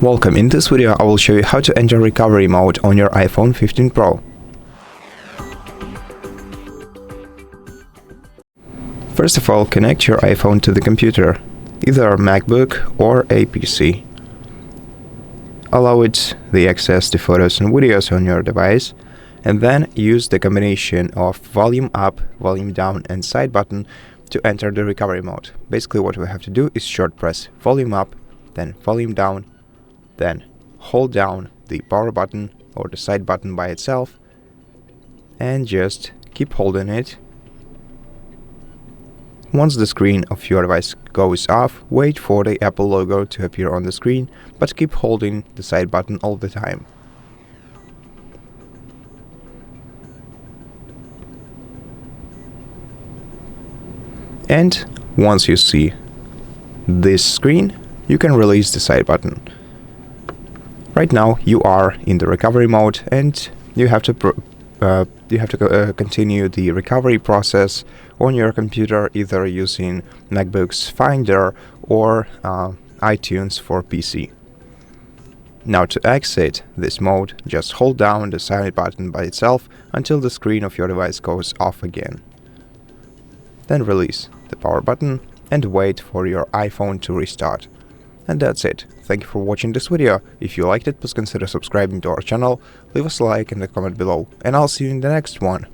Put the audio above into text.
Welcome. In this video I will show you how to enter recovery mode on your iPhone 15 Pro. First of all, connect your iPhone to the computer, either a MacBook or a PC. Allow it the access to photos and videos on your device, and then use the combination of volume up, volume down and side button to enter the recovery mode. Basically what we have to do is short press volume up, then volume down, then hold down the power button or the side button by itself and just keep holding it. Once the screen of your device goes off, wait for the Apple logo to appear on the screen, but keep holding the side button all the time. And once you see this screen, you can release the side button. Right now you are in the recovery mode and you have to continue the recovery process on your computer, either using MacBook's Finder or iTunes for PC. Now to exit this mode, just hold down the side button by itself until the screen of your device goes off again. Then release the power button and wait for your iPhone to restart. And that's it. Thank you for watching this video. If you liked it, please consider subscribing to our channel, leave us a like and a comment below, and I'll see you in the next one.